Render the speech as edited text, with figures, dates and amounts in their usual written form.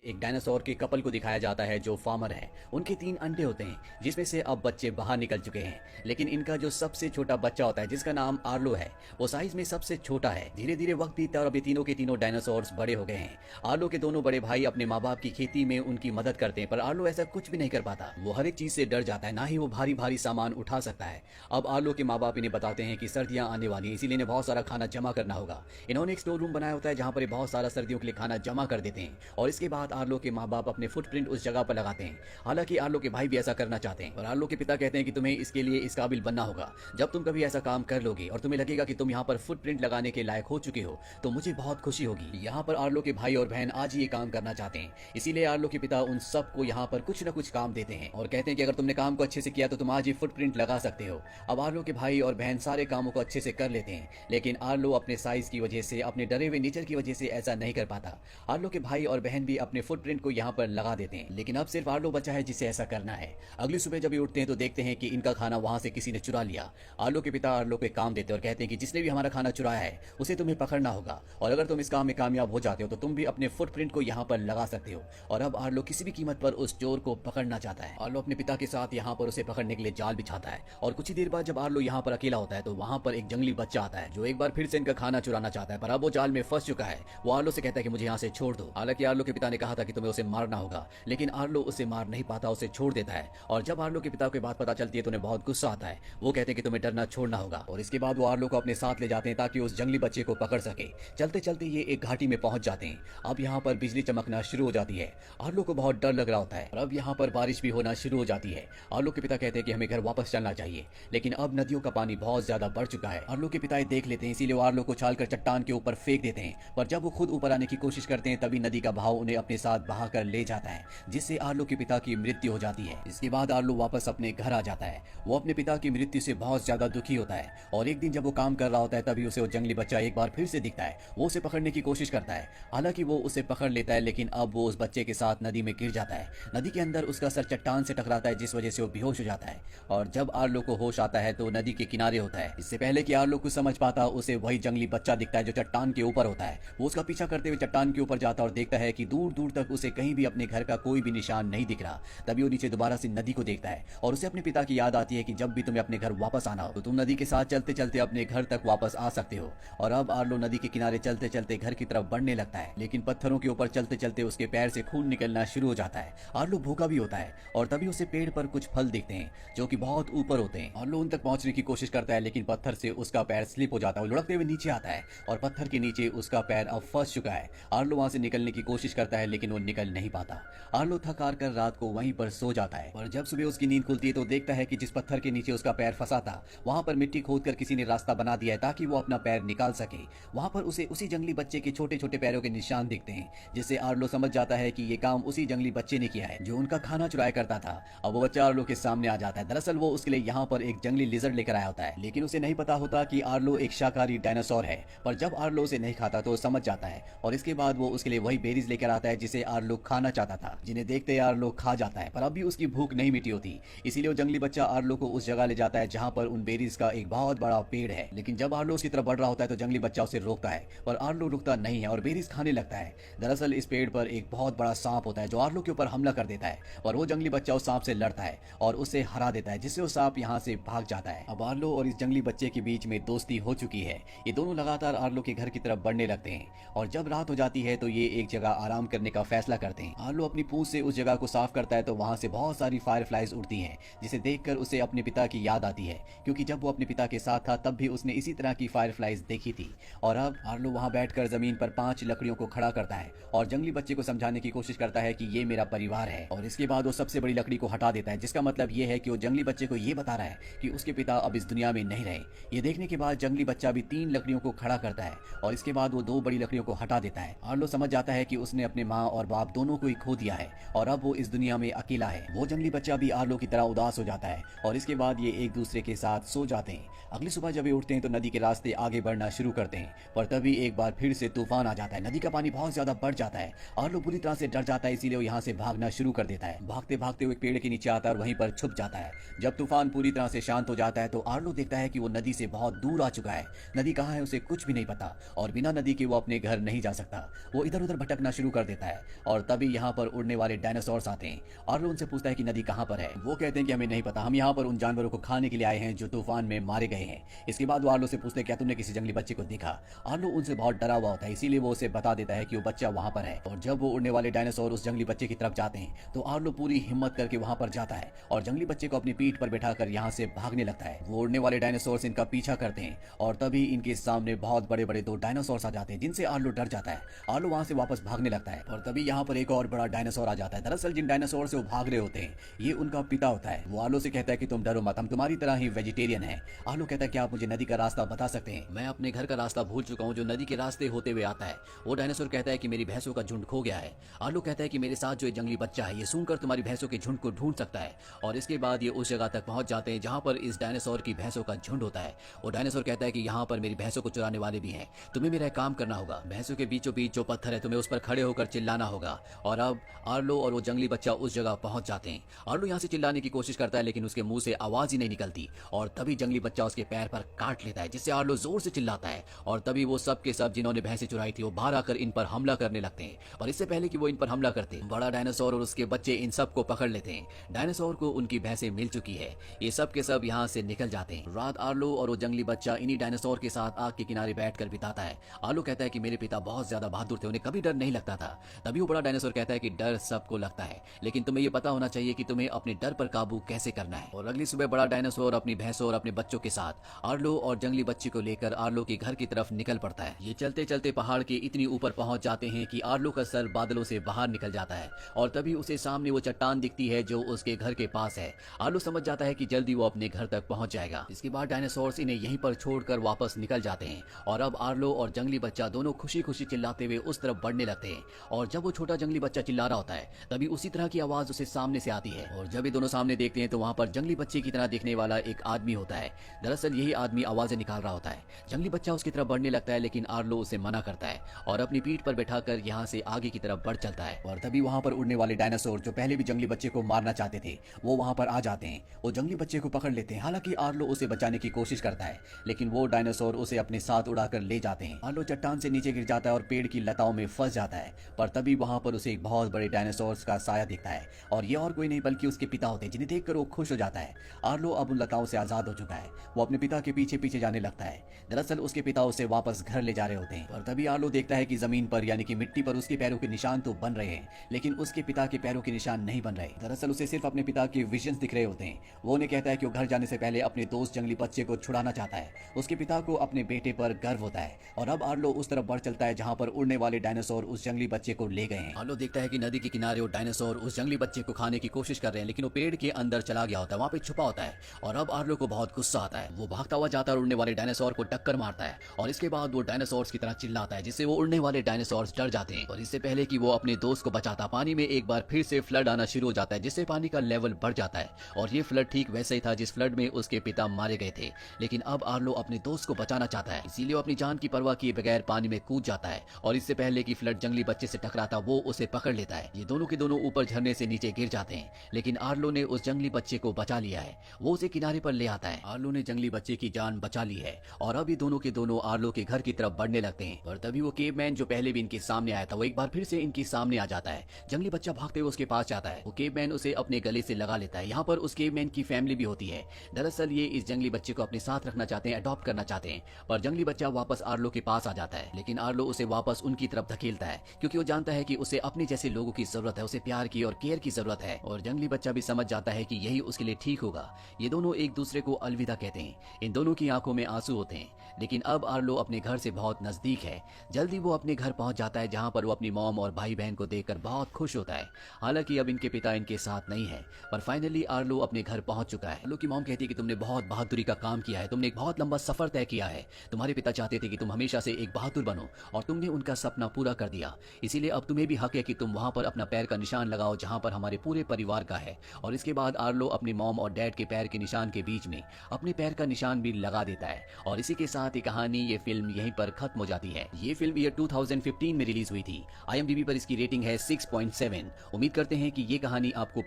एक डायनासोर के कपल को दिखाया जाता है जो फार्मर है। उनके 3 अंडे होते हैं जिसमें से अब बच्चे बाहर निकल चुके हैं, लेकिन इनका जो सबसे छोटा बच्चा होता है जिसका नाम आर्लो है वो साइज में सबसे छोटा है। धीरे धीरे वक्त बीतता है और अब ये तीनों के तीनों डायनासोर्स बड़े हो गए हैं। आर्लो के दोनों बड़े भाई अपने माँ बाप की खेती में उनकी मदद करते हैं, पर आर्लो ऐसा कुछ भी नहीं कर पाता। वो हर एक चीज से डर जाता है, ना ही वो भारी भारी सामान उठा सकता है। अब आर्लो के माँ बाप इन्हें बताते हैं कि सर्दियां आने वाली है, इसीलिए इन्हें बहुत सारा खाना जमा करना होगा। इन्होंने एक स्टोर रूम बनाया होता है जहाँ पर बहुत सारा सर्दियों के लिए खाना जमा कर देते हैं और इसके बाद आर्लो के माँ बाप अपने फुटप्रिंट उस जगह पर लगाते हैं। हालांकि आर्लो के भाई भी ऐसा करना चाहते हैं और आर्लो के पिता कहते हैं कि तुम्हें इसके लिए इस काबिल बनना होगा। जब तुम कभी ऐसा काम कर लोगे और तुम्हें लगेगा कि तुम यहाँ पर फुटप्रिंट लगाने के लायक हो चुके हो तो मुझे बहुत खुशी होगी। यहाँ पर आर्लो के भाई और बहन आज ही ये काम करना चाहते हैं, इसीलिए आर्लो के पिता उन सबको यहाँ पर कुछ न कुछ काम देते हैं और कहते हैं कि अगर तुमने काम को अच्छे से किया तो तुम आज ही फुटप्रिंट लगा सकते हो। अब आर्लो के भाई और बहन सारे कामों को अच्छे से कर लेते हैं, लेकिन आर्लो अपने साइज की वजह से, अपने डरे हुए नेचर की वजह से ऐसा नहीं कर पाता। आर्लो के भाई और बहन भी अपने फुटप्रिंट को यहाँ पर लगा देते हैं, लेकिन अब सिर्फ आर्लो बचा है जिसे ऐसा करना है। अगली सुबह जब ये उठते हैं तो देखते हैं कि इनका खाना वहां से किसी ने चुरा लिया। आर्लो के पिता आर्लो को एक काम देते हैं और कहते हैं कि जिसने भी हमारा खाना चुराया है उसे तुम्हें पकड़ना होगा और अगर तुम इस काम में कामयाब हो जाते हो तो तुम भी अपने फुटप्रिंट को यहाँ पर लगा सकते हो। और अब आर्लो किसी भी कीमत पर उस चोर को पकड़ना चाहता है। आर्लो अपने पिता के साथ यहाँ पर उसे पकड़ने के लिए जाल बिछाता है और कुछ ही देर बाद जब आर्लो यहाँ पर अकेला होता है तो वहां पर एक जंगली बच्चा आता है जो एक बार फिर से इनका खाना चुराना चाहता है, पर अब वो जाल में फंस चुका है। वो आर्लो से कहता है कि मुझे यहाँ से छोड़ दो। हालांकि आर्लो के पिता ने कहा था कि तुम्हें उसे मारना होगा, लेकिन आर्लो उसे मार नहीं पाता, उसे छोड़ देता है। और जब आर्लो के पिता को बात पता चलती है तो उन्हें बहुत गुस्सा आता है। वो कहते हैं कि तुम्हें डरना छोड़ना होगा और इसके बाद वो आर्लो को अपने साथ ले जाते हैं ताकि उस जंगली बच्चे को पकड़ सके। चलते चलते ये एक घाटी में पहुंच जाते हैं। अब यहाँ पर बिजली चमकना शुरू हो जाती है। आर्लो को बहुत डर लग रहा होता है और अब यहाँ पर बारिश भी होना शुरू हो जाती है। आर्लो के पिता कहते हैं कि हमें घर वापस चलना चाहिए, लेकिन अब नदियों का पानी बहुत ज्यादा बढ़ चुका है। आर्लो के पिता देख लेते हैं, इसीलिए वो आर्लो को उछालकर चट्टान के ऊपर फेंक देते हैं, पर जब वो खुद ऊपर आने की कोशिश करते हैं तभी नदी का बहाव उन्हें अपने साथ बहाकर ले जाता है, जिससे आर्लो के पिता की मृत्यु हो जाती है। इसके बाद आर्लो वापस अपने घर आ जाता है। वो अपने पिता की मृत्यु से बहुत ज्यादा दुखी होता है और एक दिन जब वो काम कर रहा होता है तभी उसे वो जंगली बच्चा एक बार फिर से दिखता है। वो उसे पकड़ने की कोशिश करता है, हालांकि वो उसे पकड़ लेता है, लेकिन अब वो उस बच्चे के साथ नदी में गिर जाता है। नदी के अंदर उसका सर चट्टान से टकराता है जिस वजह से वो बेहोश हो जाता है और जब आर्लो को होश आता है तो नदी के किनारे होता है। इससे पहले कि आर्लो कुछ समझ पाता उसे वही जंगली बच्चा दिखता है जो चट्टान के ऊपर होता है। वो उसका पीछा करते हुए चट्टान के ऊपर जाता है और देखता है कि दूर दूर तक उसे कहीं भी अपने घर का कोई भी निशान नहीं दिख रहा। तभी वो नीचे दोबारा से नदी को देखता है और उसे अपने पिता की याद आती है कि जब भी तुम्हें अपने घर वापस आना हो तो तुम नदी के साथ चलते चलते अपने घर तक वापस आ सकते हो। और अब आर्लो नदी के किनारे चलते चलते घर की तरफ बढ़ने लगता है, लेकिन पत्थरों के ऊपर चलते चलते उसके पैर से खून निकलना शुरू हो जाता है। आर्लो भूखा भी होता है और तभी उसे पेड़ पर कुछ फल दिखते हैं जो कि बहुत ऊपर होते हैं। आर्लो उन तक पहुंचने की कोशिश करता है, लेकिन पत्थर से उसका पैर स्लिप हो जाता है। वो लुढ़कते हुए नीचे आता है और पत्थर के नीचे उसका पैर अब फंस चुका है। आर्लो वहां से निकलने की कोशिश करता है, लेकिन वो निकल नहीं पाता। आर्लो थक हार कर रात को वहीं पर सो जाता है और जब सुबह उसकी नींद खुलती है तो देखता है कि जिस पत्थर के नीचे उसका पैर फंसा था वहां पर मिट्टी खोदकर किसी ने रास्ता बना दिया है ताकि वो अपना पैर निकाल सके। वहां पर उसे उसी जंगली बच्चे के छोटे छोटे पैरों के निशान दिखते हैं, जिससे आर्लो समझ जाता है कि ये काम उसी जंगली बच्चे ने किया है जो उनका खाना चुराया करता था। अब वो बच्चा आर्लो के सामने आ जाता है। दरअसल वो उसके लिए यहाँ पर एक जंगली लिजर्ड लेकर आया होता है, लेकिन उसे नहीं पता होता कि आर्लो एक शाकाहारी डायनासोर है। पर जब आर्लो उसे नहीं खाता तो वो समझ जाता है और इसके बाद वो उसके लिए वही बेरीज लेकर आता है जिसे आर्लो खाना चाहता था, जिन्हें देखते आर्लो खा जाता है। पर अभी उसकी भूख नहीं मिटी होती, इसीलिए वो जंगली बच्चा आर्लो को उस जगह ले जाता है जहाँ पर उन बेरीज का एक बहुत बड़ा पेड़ है। लेकिन जब आर्लो उसकी तरफ बढ़ रहा होता है तो जंगली बच्चा उसे रोकता है, पर आर्लो रुकता नहीं है और बेरीज खाने लगता है। दरअसल इस पेड़ पर एक बहुत बड़ा सांप होता है जो आर्लो के ऊपर हमला कर देता है और वो जंगली बच्चा उस सांप से लड़ता है और उसे हरा देता है, जिससे वो सांप यहाँ से भाग जाता है। अब आर्लो और इस जंगली बच्चे के बीच में दोस्ती हो चुकी है। ये दोनों लगातार आर्लो के घर की तरफ बढ़ने लगते हैं और जब रात हो जाती है तो ये एक जगह आराम करने का फैसला करते हैं। आर्लो अपनी पूंछ से उस जगह को साफ करता है तो वहां से बहुत सारी फायरफ्लाइज उड़ती हैं, जिसे देखकर उसे अपने पिता की याद आती है, क्योंकि जब वो अपने पिता के साथ था तब भी उसने इसी तरह की फायरफ्लाइज देखी थी। और अब आर्लो वहां बैठकर जमीन पर 5 लकड़ियों को खड़ा करता है और जंगली बच्चे को समझाने की कोशिश करता है कि ये मेरा परिवार है। और इसके बाद वो सबसे बड़ी लकड़ी को हटा देता है, जिसका मतलब ये है कि वो जंगली बच्चे को ये बता रहा है कि उसके पिता अब इस दुनिया में नहीं रहे। ये देखने के बाद जंगली बच्चा भी 3 लकड़ियों को खड़ा करता है और इसके बाद वो 2 बड़ी लकड़ियों को हटा देता है। आर्लो समझ जाता है कि उसने अपने माँ और बाप दोनों को ही खो दिया है और अब वो इस दुनिया में अकेला है। वो जंगली बच्चा भी आर्लो की तरह उदास हो जाता है और इसके बाद ये एक दूसरे के साथ सो जाते हैं। अगली सुबह जब ये उठते हैं तो नदी के रास्ते आगे बढ़ना शुरू करते हैं, पर तभी एक बार फिर से तूफान आ जाता है। नदी का पानी बहुत ज्यादा बढ़ जाता है। आर्लो बुरी तरह से डर जाता है, इसीलिए वो यहाँ से भागना शुरू कर देता है। भागते भागते वो एक पेड़ के नीचे आता है और वहीं पर छुप जाता है। जब तूफान पूरी तरह से शांत हो जाता है तो आर्लो देखता है कि वो नदी से बहुत दूर आ चुका है। नदी कहाँ है उसे कुछ भी नहीं पता और बिना नदी के वो अपने घर नहीं जा सकता। वो इधर उधर भटकना शुरू कर देता है है और तभी यहाँ पर उड़ने वाले डायनासोर्स आते हैं। आर्लो उनसे पूछता है कि नदी कहाँ पर है। वो कहते हैं कि हमें नहीं पता, हम यहाँ पर उन जानवरों को खाने के लिए आए हैं जो तूफान में मारे गए हैं। इसके बाद वो आर्लो से पूछते हैं क्या तुमने किसी जंगली बच्चे को देखा। आर्लो उनसे बहुत डरा हुआ होता है, इसीलिए वो उसे बता देता है कि वो बच्चा वहाँ पर है। और जब वो उड़ने वाले डायनासोर उस जंगली बच्चे की तरफ जाते हैं तो आर्लो पूरी हिम्मत करके वहाँ पर जाता है और जंगली बच्चे को अपनी पीठ पर बैठाकर यहाँ से भागने लगता है। वो उड़ने वाले डायनासोर्स इनका पीछा करते हैं और तभी इनके सामने बहुत बड़े बड़े दो डायनासोर्स आ जाते हैं जिनसे आर्लो डर जाता है। आर्लो वहाँ से वापस भागने लगता है और तभी यहाँ पर एक और बड़ा डायनासोर आ जाता है। दरअसल जिन डायनासोर से वो भाग रहे होते हैं ये उनका पिता होता है। वो आर्लो से कहता है कि तुम डरो मत, हम तुम्हारी तरह ही वेजिटेरियन हैं। आर्लो कहता है कि आप मुझे नदी का रास्ता बता सकते हैं, मैं अपने घर का रास्ता भूल चुका हूँ जो नदी के रास्ते होते हुए आता है। वो डायनासोर कहता है कि मेरी भैंसों का झुंड खो गया है। आर्लो कहता है कि मेरे साथ जो एक जंगली बच्चा है ये सुनकर तुम्हारी भैंसों के झुंड को ढूंढ सकता है। और इसके बाद ये उस जगह तक पहुंच जाते हैं जहां पर इस डायनासोर की भैंसों का झुंड होता है। वो डायनासोर कहता है कि यहाँ पर मेरी भैंसों को चुराने वाले भी हैं, तुम्हें मेरा एक काम करना होगा। भैंसों के बीचों बीच जो पत्थर है तुम्हें उस पर खड़े होकर चिल्लाना होगा। और अब आर्लो और वो जंगली बच्चा उस जगह पहुंच जाते हैं। आर्लो यहाँ से चिल्लाने की कोशिश करता है लेकिन उसके मुंह से आवाज ही नहीं निकलती और तभी जंगली बच्चा उसके पैर पर काट लेता है जिससे आर्लो जोर से चिल्लाता है। और तभी वो सब के सब जिन्होंने भैंसें चुराई थी वो बाहर आकर इन पर हमला करने लगते हैं। और इससे पहले कि वो इन पर हमला करते बड़ा डायनासोर और उसके बच्चे इन सब को पकड़ लेते हैं। डायनासोर को उनकी भैंसें मिल चुकी है, ये सब के सब यहाँ से निकल जाते हैं। रात आर्लो और वो जंगली बच्चा इन्हीं डायनासोर के साथ आग के किनारे बैठकर बिताता है। आर्लो कहता है कि मेरे पिता बहुत ज्यादा बहादुर थे, उन्हें कभी डर नहीं लगता था। तभी वो बड़ा डायनासोर कहता है कि डर सबको लगता है लेकिन तुम्हें ये पता होना चाहिए कि तुम्हें अपने डर पर काबू कैसे करना है। और अगली सुबह बड़ा डायनासोर अपनी भैंसों और अपने बच्चों के साथ आर्लो और जंगली बच्ची को लेकर आर्लो के घर की तरफ निकल पड़ता है। ये चलते चलते पहाड़ के इतनी ऊपर पहुंच जाते हैं कि आर्लो का सर बादलों से बाहर निकल जाता है और तभी उसे सामने वो चट्टान दिखती है जो उसके घर के पास है। आर्लो समझ जाता है कि जल्दी वो अपने घर तक पहुंच जाएगा। इसके बाद डायनासोर्स इन्हें यहीं पर छोड़कर वापस निकल जाते हैं और अब आर्लो और जंगली बच्चा दोनों खुशी खुशी चिल्लाते हुए उस तरफ बढ़ने लगते हैं। और जब वो छोटा जंगली बच्चा चिल्ला रहा होता है तभी उसी तरह की आवाज उसे सामने से आती है और जब ये दोनों सामने देखते हैं तो वहाँ पर जंगली बच्चे की तरह दिखने वाला एक आदमी होता है। दरअसल यही आदमी आवाजें निकाल रहा होता है। जंगली बच्चा उसकी तरफ बढ़ने लगता है लेकिन आर्लो उसे मना करता है और अपनी पीठ पर बैठाकर यहाँ से आगे की तरफ बढ़ चलता है। और तभी वहाँ पर उड़ने वाले डायनासोर जो पहले भी जंगली बच्चे को मारना चाहते थे वो वहाँ पर आ जाते हैं। वो जंगली बच्चे को पकड़ लेते हैं। हालांकि आर्लो उसे बचाने की कोशिश करता है लेकिन वो डायनासोर उसे अपने साथ उड़ाकर ले जाते हैं। आर्लो चट्टान से नीचे गिर जाता है और पेड़ की लताओं में फंस जाता है। पर तभी वहाँ पर उसे एक बहुत बड़े डायनासोर का साया दिखता है और ये और कोई नहीं बल्कि उसके पिता होते हैं जिन्हें देखकर वो खुश हो जाता है। आर्लो अब उन लताओं से आजाद हो चुका है। वो अपने पिता के पीछे पीछे जाने लगता है। दरअसल उसके पिता उसे वापस घर ले जा रहे होते हैं और तभी आर्लो देखता है कि जमीन पर यानी कि मिट्टी पर उसके पैरों के निशान तो बन रहे हैं लेकिन उसके पिता के पैरों के निशान नहीं बन रहे। दरअसल उसे सिर्फ अपने पिता के विजन्स दिख रहे होते हैं। वो उन्हें कहता है कि वो घर जाने से पहले अपने दोस्त जंगली बच्चे को छुड़ाना चाहता है। उसके पिता को अपने बेटे पर गर्व होता है और अब आर्लो उस तरफ बढ़ चलता है जहाँ पर उड़ने वाले डायनासोर उस जंगली बच्चे को ले गए हैं। आर्लो देखता है कि नदी के किनारे वो डायनासोर उस जंगली बच्चे को खाने की कोशिश कर रहे हैं लेकिन वो पेड़ के अंदर चला गया होता है, वहाँ पे छुपा होता है। और अब आर्लो को बहुत गुस्सा आता है। वो भागता हुआ जाता है और उड़ने वाले डायनासोर को टक्कर मारता है और इसके बाद वो डायनासोर की तरह चिल्लाता है जिससे वो उड़ने वाले डायनासोर डर जाते हैं। और इससे पहले कि वो अपने दोस्त को बचाता पानी में एक बार फिर से फ्लड आना शुरू हो जाता है जिससे पानी का लेवल बढ़ जाता है। और ये फ्लड ठीक वैसे ही था जिस फ्लड में उसके पिता मारे गए थे। लेकिन अब आर्लो अपने दोस्त को बचाना चाहता है इसीलिए वो अपनी जान की परवाह किए बगैर पानी में कूद जाता है और इससे पहले कि फ्लड जंगली बच्चे से टकराता वो उसे पकड़ लेता है। ये दोनों के दोनों ऊपर झरने से नीचे गिर जाते हैं लेकिन आर्लो ने उस जंगली बच्चे को बचा लिया है। वो उसे किनारे पर ले आता है। आर्लो ने जंगली बच्चे की जान बचा ली है और अब ये दोनों के दोनों आर्लो के घर की तरफ बढ़ने लगते हैं। और तभी वो केवमैन जो पहले भी इनके सामने आया था वो एक बार फिर से इनके सामने आ जाता है। जंगली बच्चा भागते हुए उसके पास जाता है। वो केवमैन उसे अपने गले से लगा लेता है। यहाँ पर उस केवमैन की फैमिली भी होती है। दरअसल ये इस जंगली बच्चे को अपने साथ रखना चाहते हैं, अडॉप्ट करना चाहते हैं। पर जंगली बच्चा वापस आर्लो के पास आ जाता है लेकिन आर्लो उसे वापस उनकी तरफ धकेलता है क्योंकि वो जानता है कि उसे अपने जैसे लोगों की जरूरत है, उसे प्यार की और केयर की जरूरत है। और जंगली बच्चा भी समझ जाता है कि यही उसके लिए ठीक होगा। ये दोनों एक दूसरे को अलविदा कहते हैं। इन दोनों की आंखों में आंसू होते हैं लेकिन अब आर्लो अपने घर से बहुत नजदीक है। जल्दी वो अपने घर पहुंच जाता है जहां पर वो अपनी मॉम और भाई बहन को देखकर बहुत खुश होता है। हालांकि अब इनके पिता इनके साथ नहीं है पर फाइनली आर्लो अपने घर पहुंच चुका है। आर्लो की मॉम कहती है कि तुमने बहुत बहादुरी का काम किया है, तुमने एक बहुत लंबा सफर तय किया है। तुम्हारे पिता चाहते थे कि तुम हमेशा से एक बहादुर बनो और तुमने उनका सपना पूरा कर दिया। इसीलिए अब तुम्हें भी हक है कि तुम वहां पर अपना पैर का निशान लगाओ जहां पर हमारे पूरे परिवार का है। और इसके बाद आर्लो अपनी मॉम और डैड के पैर के निशान के बीच में अपने पैर का निशान भी लगा देता है। और इसी के साथ ये कहानी, ये फिल्म यहीं पर खत्म हो जाती है। ये फिल्म ईयर 2015 में रिलीज हुई थी। IMDb पर इसकी रेटिंग है 6.7। उम्मीद करते हैं कि ये कहानी आपको